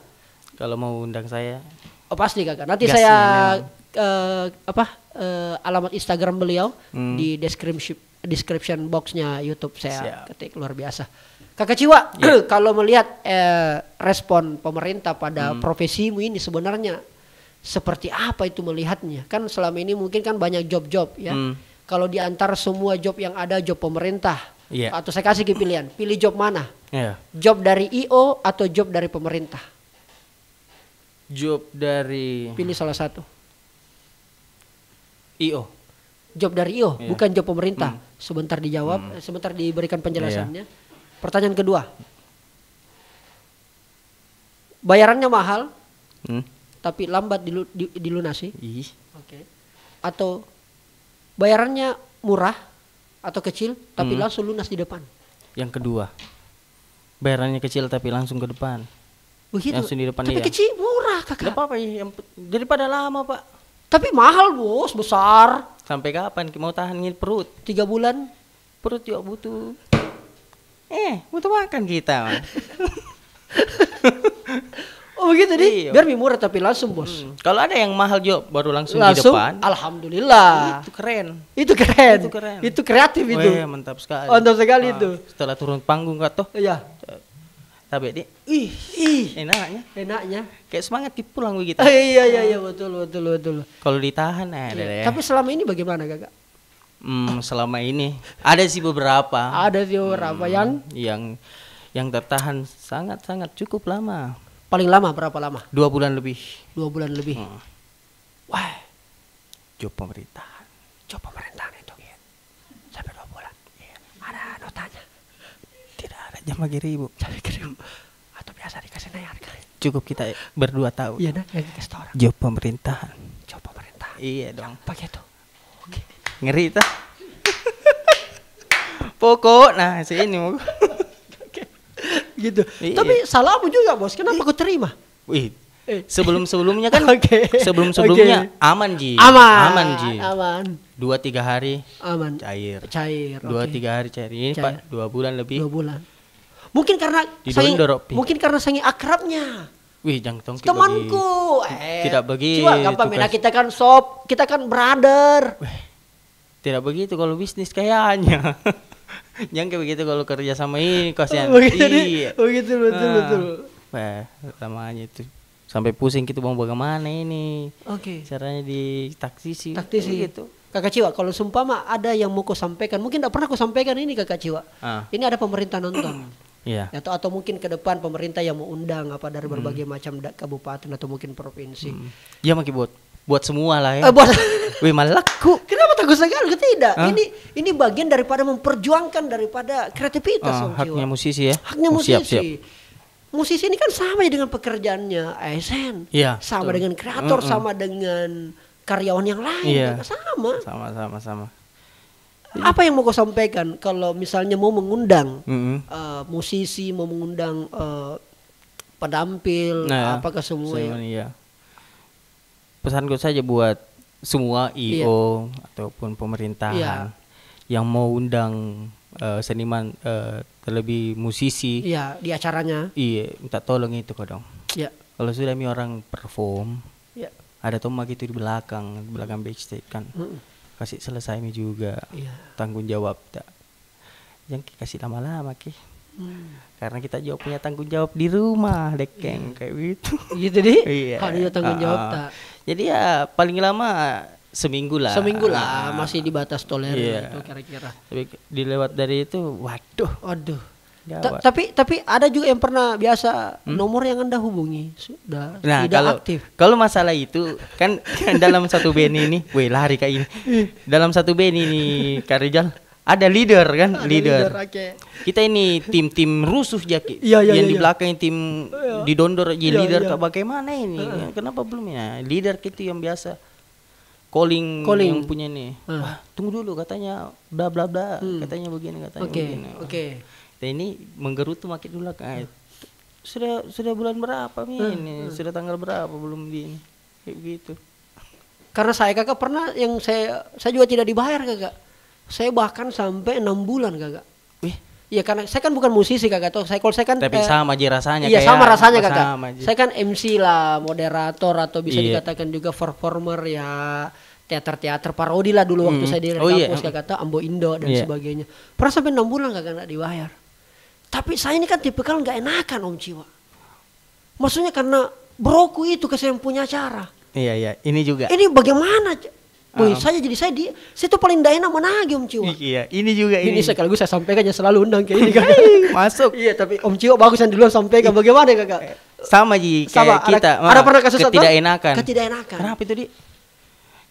Kalau mau undang saya pasti Kakak. Nanti saya alamat Instagram beliau di description boxnya YouTube saya ketik. Luar biasa Kakak Ciwa. Kalau melihat respon pemerintah pada profesimu ini sebenarnya seperti apa itu melihatnya? Kan selama ini mungkin kan banyak job-job ya. Kalau di antara semua job yang ada, job pemerintah atau saya kasih pilihan, pilih job mana? Job dari IO atau job dari pemerintah? Job dari, pilih salah satu. IO. Job dari IO, bukan job pemerintah. Sebentar dijawab, sebentar diberikan penjelasannya. Pertanyaan kedua, bayarannya mahal, tapi lambat dilunasi. Atau bayarannya murah atau kecil, tapi langsung lunas di depan. Yang kedua, bayarannya kecil tapi langsung ke depan. Begitu. Langsung di depan. Tapi kecil murah Kakak. Gak apa-apa ya, daripada lama Pak. Tapi mahal bos, besar. Sampai kapan mau tahan perut? 3 bulan. Perut juga butuh. Butuh makan kita. Oh begitu nih, biar murah tapi langsung bos. Kalau ada yang mahal job baru langsung di depan. Alhamdulillah. Itu keren. Itu kreatif itu. Mantap sekali. Mantap sekali itu. Setelah turun panggung Kak toh. Iya. Tapi dia, enaknya. Kayak semangat pulang begitu. Iya betul. Kalau ditahan Tapi selama ini bagaimana Kakak? Selama ini ada sih beberapa. Yang tertahan sangat cukup lama. Paling lama berapa lama? 2 bulan lebih. 2 bulan lebih. Wah, job pemerintahan itu. Sampai 2 bulan. Ada notanya. Tidak ada jam bagi ribu. Atau biasa dikasih naik harga. Cukup kita berdua tahu. Iya dah, yang dikasih orang. Job pemerintahan. Iya dong. Pakai itu. Oke. Ngeri tuh. Pokok, nah sini gitu. Iya. Tapi salahmu juga bos, kenapa kau terima? Wih, Sebelum-sebelumnya kan Oke. sebelum-sebelumnya aman Ji. Ji. Aman. 2-3 hari Aman. cair. 2-3 Oke. hari cair. Ini Cair. Pak 2 bulan lebih. 2 bulan. Mungkin karena Didondor, Pi. mungkin karena saking akrabnya. Wih, jangan tong Temanku. Tidak begitu. Coba gampang Mena, kita kan sob, kita kan brother. Tidak begitu kalau bisnis kayaknya. Jangan kayak begitu kalau kerja sama ini kasihan. Iya. Begitu betul. Wah, lamanya itu. Sampai pusing gitu mau bagaimana ini. Oke. Caranya ditaksisi. Gitu. Kakak Ciwa, kalau sumpama ada yang mau kau sampaikan, mungkin tidak pernah kau sampaikan ini Kakak Ciwa. Ini ada pemerintah nonton. Iya. Atau mungkin ke depan pemerintah yang mau undang apa dari berbagai macam kabupaten atau mungkin provinsi. Ya maki buat semua lah ya. Buat Wih, malaku. Kenapa takut sekali? Tidak. Ini bagian daripada memperjuangkan daripada kreativitas Om haknya Ciwa. musisi ya. Haknya musisi. Siap. Musisi ini kan sama ya dengan pekerjaannya ASN. Iya. Sama dengan kreator, sama dengan karyawan yang lain. Iya. Sama. Apa yang mau kau sampaikan kalau misalnya mau mengundang musisi, mau mengundang penampil, apakah semua ya? Iya. Pesanku saja buat semua IO ataupun pemerintahan yang mau undang seniman terlebih musisi di acaranya. Iya, minta tolong itu kok dong. Iya. Kalau sudah mi orang perform, ada tomak itu di belakang backstage kan. Kasih selesai mi juga. Tanggung jawab tak. Jangan kasih lama-lama ki. Karena kita juga punya tanggung jawab di rumah, dekeng kayak gitu. Gitu deh. Iya. Ada tanggung jawab tak. Jadi ya paling lama seminggu lah. Masih di batas toleran itu kira-kira. Tapi dilewat dari itu, waduh. Tapi ada juga yang pernah biasa nomor yang Anda hubungi sudah tidak aktif. Kalau masalah itu kan dalam satu band ini, lari kayak ini. Dalam satu band ini Kak Rizal ada leader kan, leader. Okay. Kita ini tim rusuh Jaki. Yang di belakang tim didondor aja leader. Bagaimana ini? Kenapa belum ya? Leader gitu yang biasa calling. Yang punya nih. Wah, tunggu dulu katanya bla bla bla. Katanya begini begini. Oke. Dan ini menggerutu makin dulu kan. Sudah bulan berapa ini? Sudah tanggal berapa belum di ini? Kayak begitu. Karena saya kakak pernah yang saya juga tidak dibayar kakak. Saya bahkan sampai 6 bulan kakak. Wih. Iya karena saya kan bukan musisi kakak. Kalau saya kan tapi sama aja rasanya. Iya sama rasanya kakak. Aja. Saya kan MC lah, moderator atau bisa dikatakan juga performer ya, teater parodi lah dulu waktu saya di kampus kakak, Ambo Indo dan sebagainya. Pernah sampai 6 bulan kakak nggak dibayar. Tapi saya ini kan tipikal nggak enakan Om Ciwa. Maksudnya karena broku itu saya punya acara. Iya ini juga. Ini bagaimana? Saya tuh paling tidak enak menagih Om Ciwa. Iya, ini juga ini sekaligus saya sampaikan ya selalu undang kayak ini kan. Masuk. Iya, tapi Om Ciwa bagus yang duluan sampaikan bagaimana kakak? Sama kayak kita. Ada pernah kasus ketidakenakan. Kenapa itu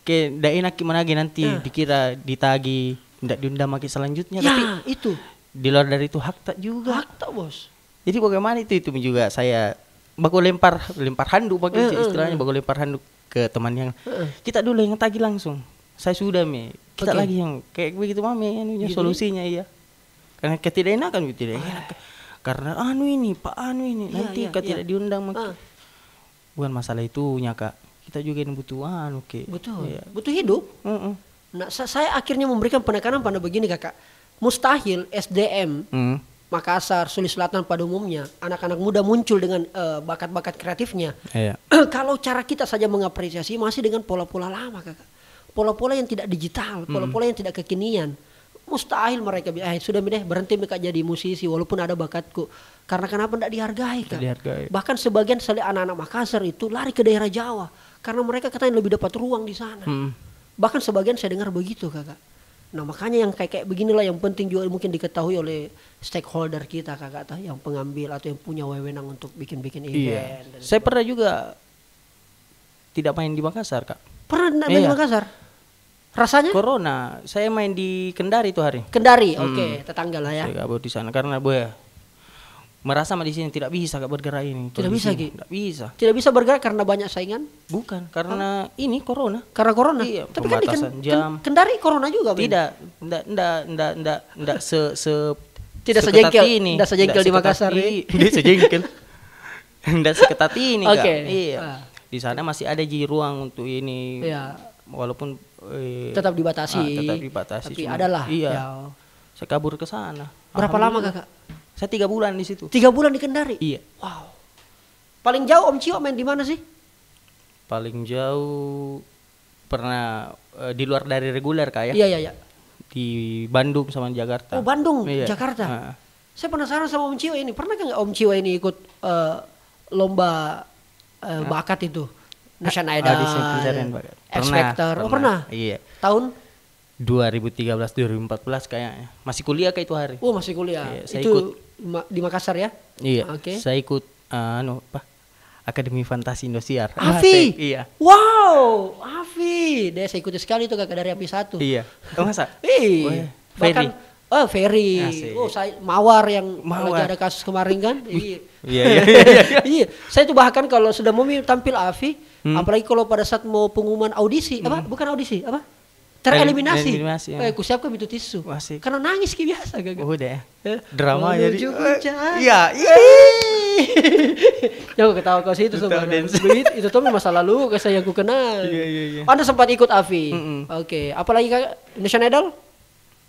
kayak tidak enak menagih nanti dikira ditagi, tidak diundang lagi selanjutnya. Tapi itu. Di luar dari itu hak tak juga. Hak tak bos. Jadi bagaimana itu juga saya baku lempar handuk pakai istilahnya baku lempar handuk ke teman yang kita dulu yang tagih langsung. Saya sudah kita lagi yang kayak begitu gitu. Solusinya karena ketidakenakan tidak enak. Karena Pak ini nanti tidak diundang bukan masalah itunya Kak. Kita juga yang butuh butuh hidup. Nah, saya akhirnya memberikan penekanan pada begini kakak. Mustahil SDM Makassar, Sulawesi Selatan pada umumnya anak-anak muda muncul dengan bakat-bakat kreatifnya. Kalau cara kita saja mengapresiasi masih dengan pola-pola lama kakak, pola-pola yang tidak digital, pola-pola yang tidak kekinian. Mustahil mereka sudah berhenti mereka jadi musisi walaupun ada bakatku. Karena kenapa tidak dihargai kak? Bahkan sebagian anak-anak Makassar itu lari ke daerah Jawa karena mereka katanya lebih dapat ruang di sana. Bahkan sebagian saya dengar begitu kakak. Nah makanya yang kayak beginilah yang penting juga mungkin diketahui oleh stakeholder kita kakak, yang pengambil atau yang punya wewenang untuk bikin-bikin event. Saya pernah juga tidak main di Makassar kak. Pernah main di Makassar? Rasanya? Corona, saya main di Kendari itu hari. Kendari, oke, tetangga lah ya. Saya gabut di sana karena merasa di sini tidak bisa bergerak ini. Tidak bisa Ki? Tidak bisa. Tidak bisa bergerak karena banyak saingan? Bukan, karena ini corona. Karena corona? Iya, tapi kan di jam. Kendari corona juga tidak tidak sejengkel ini. Tidak sejengkel di Makassar. Tidak sejengkel. Enggak seketat ini Kak. Oke. Iya. Di sana masih ada ruang untuk ini. Iya. Walaupun Tetap dibatasi. tetap dibatasi. Tapi adalah. Iya. Ya. Saya kabur ke sana. Berapa lama Kakak? Saya 3 bulan di situ. 3 bulan di Kendari? Iya. Wow. Paling jauh Om Cio main di mana sih? Paling jauh pernah di luar dari reguler Kak ya. Iya. Di Bandung sama Jakarta. Oh Bandung, Iya. Jakarta. Saya penasaran sama Om Cio ini. Pernah nggak Om Cio ini ikut lomba bakat itu? National Idol, Audisi pencarian bakat. X Factor. Oh pernah? Iya. Tahun? 2013-2014 kayaknya. Masih kuliah kayak itu hari. Oh masih kuliah. Iya, saya itu ikut. Di Makassar ya? Iya. Oke. Saya ikut Akademi Fantasi Indosiar. Afi. Iya. Wow, Afi. Dia saya ikuti sekali tuh Kakak dari Api 1. Iya. Oh, masa? Iya. Bahkan Ferry. Asik. Oh, saya Mawar yang Mawar. lagi ada kasus kemarin kan? Iya. Iya. Iya. Saya tuh bahkan kalau sudah mau tampil Afi, apalagi kalau pada saat mau pengumuman audisi, apa? Bukan audisi, apa? Tereliminasi. Eliminasi, ya. Ku siapkan itu tisu. Asik. Karena nangis kayak biasa Kakak. Udah. Eh, Drama jadi. menuju puncak. Iya. Jangan ketawa kau sih itu sebenarnya. Itu tuh masa lalu saya yang ku kenal. Iya. Anda sempat ikut Afi. Oke. Apalagi Kakak Indonesian Idol?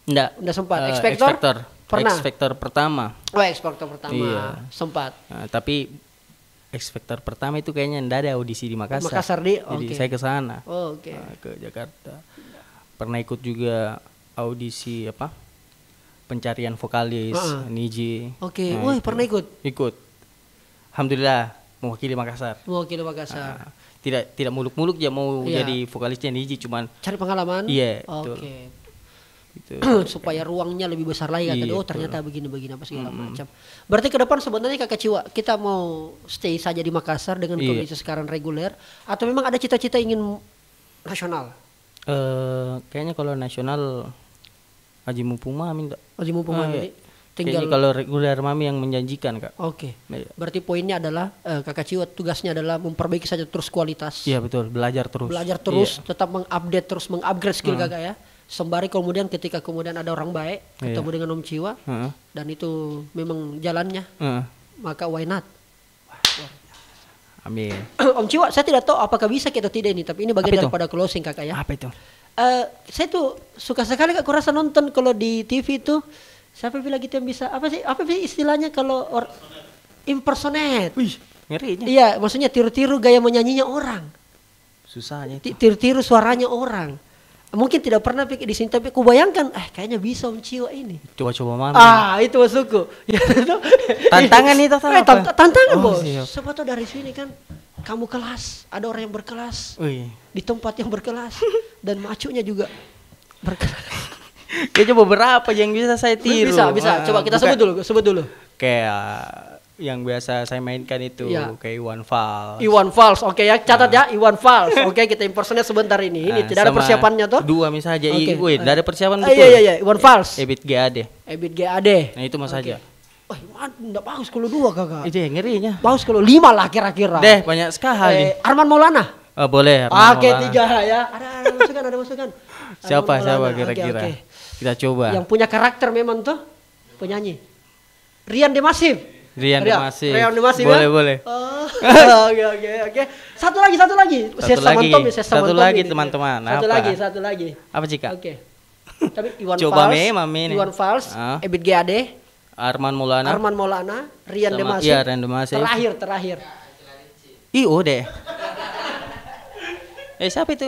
Enggak. Udah sempat. X X Factor? Factor. Pernah? X Factor pertama. Oh, X Factor pertama. Iya. Sempat. Tapi X Factor pertama itu kayaknya enggak ada audisi di Makassar. Makassar di. Jadi Oke. saya ke sana. Oh, oke. Ke Jakarta. Pernah ikut juga audisi pencarian vokalis Niji. Oke. Nah, Woi, itu. pernah ikut? Ikut. Alhamdulillah mewakili Makassar. Mewakili Makassar. Tidak muluk-muluk ya mau Iya. jadi vokalisnya Niji, cuman Cari pengalaman? Iya, Oke. betul. gitu. Supaya ruangnya lebih besar lagi kan. Iya, Oh, ternyata begini-begini apa segala macam. Berarti ke depan sebenarnya Kakak Ciwa kita mau stay saja di Makassar dengan Iya. kondisi sekarang reguler atau memang ada cita-cita ingin nasional? Kayaknya kalau nasional Haji Mumpung Mami enggak. Haji Mumpung Mami tinggal. Kayaknya kalau reguler Mami yang menjanjikan Kak. Oke. Iya. Berarti poinnya adalah Kakak Ciwa tugasnya adalah memperbaiki saja terus kualitas. Iya betul, belajar terus. Belajar terus, tetap mengupdate terus, mengupgrade skill Kakak ya. Sembari kemudian ketika kemudian ada orang baik ketemu dengan Om Ciwa dan itu memang jalannya, maka why not? Amin. Om Ciwa, saya tidak tahu apakah bisa kita tidak ini, tapi ini bagian daripada closing Kakak ya. Apa itu? Saya tuh suka sekali Kak, aku rasa nonton kalau di TV itu siapa bilang gitu yang bisa apa sih istilahnya kalau impersonate. Wih, ngerinya. Iya, maksudnya tiru-tiru gaya menyanyinya orang. Susahnya itu. Tiru-tiru suaranya orang. Mungkin tidak pernah pikir di sini, tapi aku bayangkan, kayaknya bisa Om Ciwa ini. Coba-coba Mami. Itu masukku. Tantangan itu tantangan bos. Siap. Siapa tahu dari sini kan kamu kelas, ada orang yang berkelas. Wih. Di tempat yang berkelas dan macunya juga berkelas. Kayaknya beberapa yang bisa saya tiru. Bisa. Coba kita sebut dulu. Kayak yang biasa saya mainkan itu kayak Iwan Fals. Iwan Fals, oke ya, catat ya, Iwan Fals. Oke, kita impersonate sebentar ini. Ini tidak ada persiapannya toh? 2 misalnya. Wih, tidak ada persiapan betul. Iya, Iwan Fals. Ebit GAD. Nah, itu mas saja. Wah, enggak bagus kalau 2 Kakak. Itu yang ngerinya. Bagus kalau 5 lah kira-kira. Deh, banyak sekali. Arman Maulana. Boleh. Oke, 3 ya. Ada masukan. Siapa kira-kira? Okay. Kita coba. Yang punya karakter memang tuh penyanyi. Rian Demasif. Rian Demasif. Boleh. Boleh. Oke. Satu lagi. Satu lagi teman-teman. Satu lagi. Apa Cika? Oke. Tapi Iwan Coba Fals. Mami nih. Iwan Fals, Ebit GAD, Arman Maulana, Rian Demasif. Iya, Rian Demasif. Terakhir. deh. Siapa itu?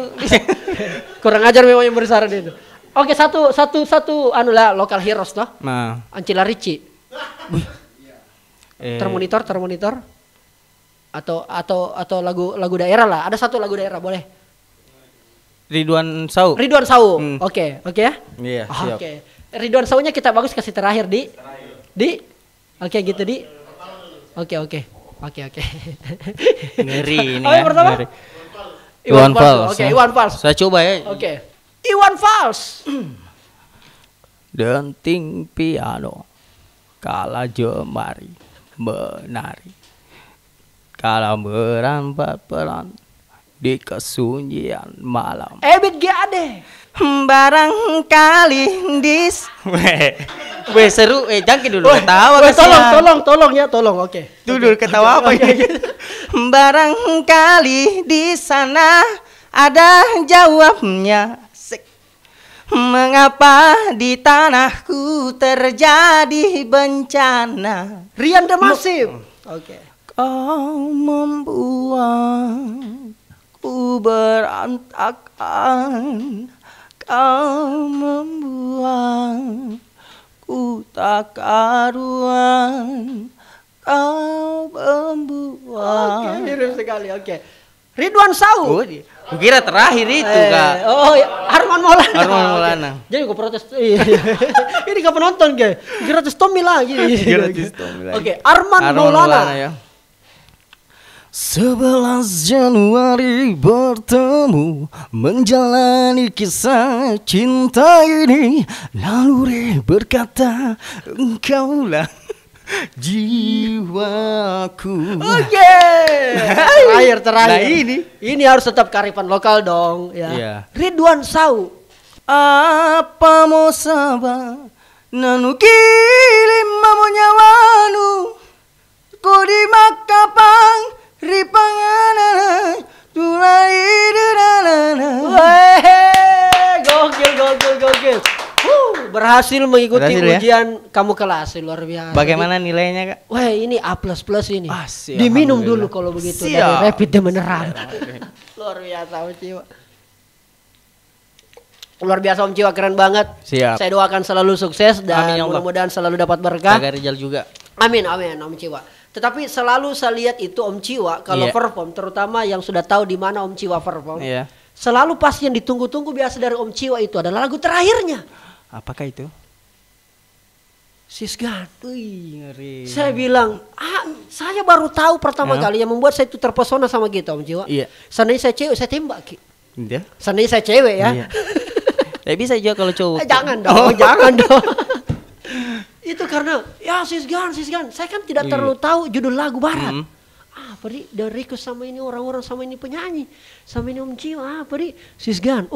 Kurang ajar memang yang bersara itu. Oke, satu lokal heroes toh. Nah. Ancila Ricci. Termonitor atau lagu daerah lah. Ada satu lagu daerah boleh. Ridwan Sau. Oke ya. Iya, siap. Oke. Ridwan Sau-nya kita bagus kasih terakhir di. Oke gitu di. Oke. Ngeri ini. Yang pertama? Ngeri. Iwan Fals. Oke, Iwan Fals. Saya coba ya. Oke. Iwan Fals. Denting piano. Kala jemari menari. Kala merambat pelan di kesunyian malam. Ebit GAD. Barangkali Weh seru, jangkin dulu ketawa tolong, oke. Dulu ketawa apa ini? Barangkali di sana ada jawabnya. Mengapa di tanahku terjadi bencana? Rian The Massive. Oke. Kau membuatku berantakan. Kau membuatku tak karuan. Kau membuat. Oke, mirip sekali. Oke. Ridwan Sau. Kira terakhir itu Kak. Oh, ya. Arman Maulana. Jadi gue protes. Ini gak penonton kayak. Gratis Tommy lagi. Oke, Arman Maulana. Ya. 11 Januari bertemu menjalani kisah cinta ini, lalu Re berkata engkaulah jiwaku. Oke. Terakhir. Nah ini harus tetap kearifan lokal dong ya. Iya. Ridwan Sau. Apa mau sabar nanu kilim mamunyawanu ko di makapang ripanganana tulai denana. Gokil. Berhasil mengikuti ujian kamu kelas, luar biasa. Bagaimana nilainya Kak? Wah ini A++ ini. Diminum dulu kalau begitu dari rapid beneran. Luar biasa Om Ciwa. Luar biasa Om Ciwa, keren banget. Siap. Saya doakan selalu sukses dan mudah-mudahan selalu dapat berkah. Jaga Rizal juga. Amin Om Ciwa. Tetapi selalu saya lihat itu Om Ciwa kalau perform, terutama yang sudah tahu di mana Om Ciwa perform. Selalu pasti yang ditunggu-tunggu biasa dari Om Ciwa itu adalah lagu terakhirnya. Apakah itu? Sisgan. Ngeri. Saya bilang, saya baru tahu pertama kali yang membuat saya itu terpesona sama gitu Om Ciwa. Iya. Seandainya saya cewek, saya tembak Ki. Iya. Seandainya saya cewek ya. Iya. Tapi bisa juga kalau cowok. Jangan dong. Itu karena ya Sisgan. Saya kan tidak terlalu tahu judul lagu barat. Apa di dari request sama ini orang-orang sama ini penyanyi. Sama ini Om Ciwa apa di Sisgan.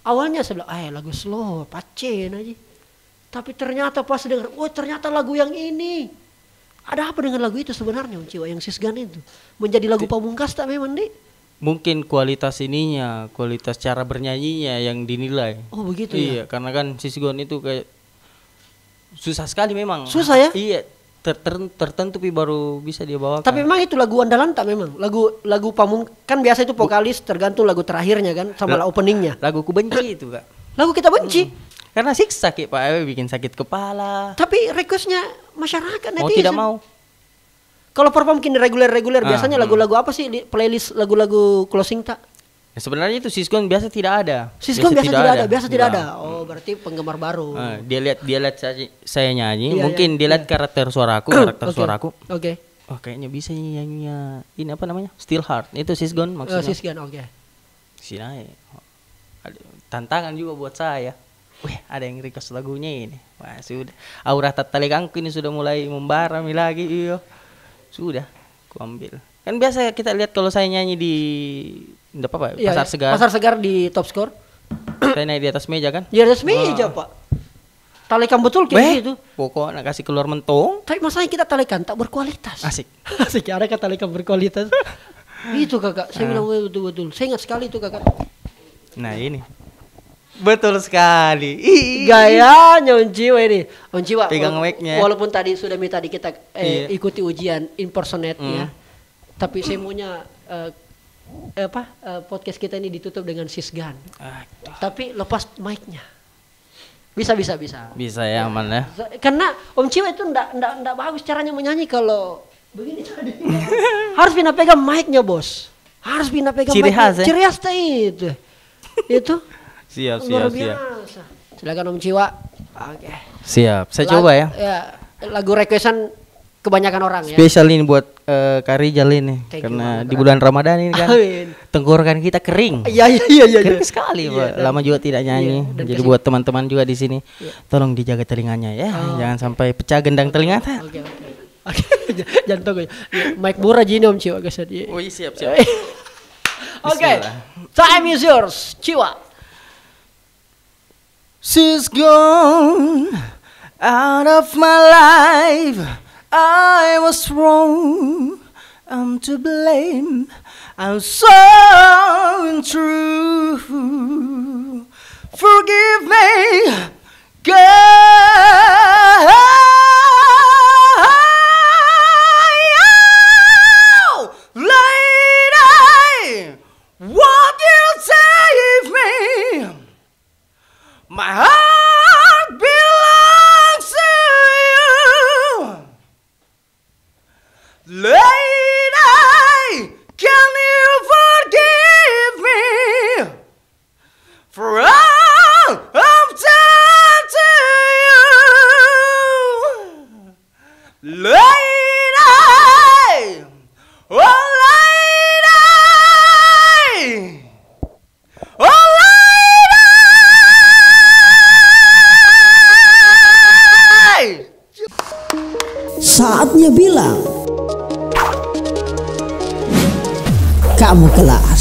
Awalnya saya bilang, lagu slow, pacen aja. Tapi ternyata pas dengar, ternyata lagu yang ini. Ada apa dengan lagu itu sebenarnya Om Ciwa yang Sisgan itu? Menjadi lagu pamungkas tak memang Di? Mungkin kualitas ininya, kualitas cara bernyanyinya yang dinilai. Oh begitu ya? Iya, karena kan Sisgan itu kayak susah sekali memang. Susah ya? Iya, tertentu baru bisa dia bawakan. Tapi memang itu lagu andalan tak memang? Lagu pamungkas kan biasa itu vokalis tergantung lagu terakhirnya kan sama openingnya. Lagu ku benci itu Kak. Lagu kita benci. Karena siksa Pak, bikin sakit kepala. Tapi requestnya masyarakat netizen. Mau tidak mau. Kalau perform mungkin reguler biasanya lagu-lagu apa sih di playlist lagu-lagu closing tak? Ya, sebenarnya itu Sisgon biasa tidak ada. Sisgon biasa tidak ada. Oh, berarti penggemar baru. Dia lihat saya nyanyi, mungkin dia lihat karakter suaraku, suaraku. Oke. Oh, kayaknya bisa nyanyinya ini apa namanya? Still Heart. Itu Sisgon maksudnya. Sisgon, oke. Sini tantangan juga buat saya. Wih, ada yang request lagunya ini. Wah, sudah. Aura Tatalekangku ini sudah mulai membara lagi. Iyo. Sudah, ku ambil. Kan biasa kita lihat kalau saya nyanyi di Pasar Segar. Pasar Segar di Top Score. Saya naik di atas meja kan? Di atas meja, Pak. Talekan betul kayak gitu. Pokoknya kasih keluar mentong. Tapi masalahnya kita talekan tak berkualitas. Asik. Asik, ada kata talekan berkualitas. Itu Kakak, saya bilang betul-betul. Saya ingat sekali itu Kakak. Nah, ini. Betul sekali. Gayanya Om Ciwa ini. Om Ciwa pegang mic-nya. Walaupun tadi sudah minta kita ikuti ujian impersonate ya. Tapi saya maunya podcast kita ini ditutup dengan Sisgan. Tapi lepas mic-nya. Bisa. Bisa ya, aman ya. Karena Om Ciwa itu enggak bagus caranya menyanyi kalau begini tadi. Harus pindah pegang mic-nya, Bos. Harus pindah pegang mic-nya. Ciri khas itu. Itu Siap. Silakan Om Ciwa. Oke. Siap. Saya coba ya. Lagu requestan kebanyakan orang ya. Spesial ini buat Kak Rizal ini. Karena di bulan Ramadan ini kan tenggorokan kita kering. Iya. Kering sekali, Pak. Lama juga tidak nyanyi. Jadi buat teman-teman juga di sini, tolong dijaga telinganya ya. Jangan sampai pecah gendang telinga. Oke. Jangan tunggu. Mic murah gini Om Ciwa guys. Oh iya, siap. Oke. Time is yours, Ciwa. She's gone Out of my life, I was wrong. I'm to blame. I'm so untrue. Forgive me, God. Lady, won't you save me? My heart belongs to you. Lady, can you forgive me for all I've done to you? Lady, oh lady, oh lady. Saatnya bilang kamu kelas.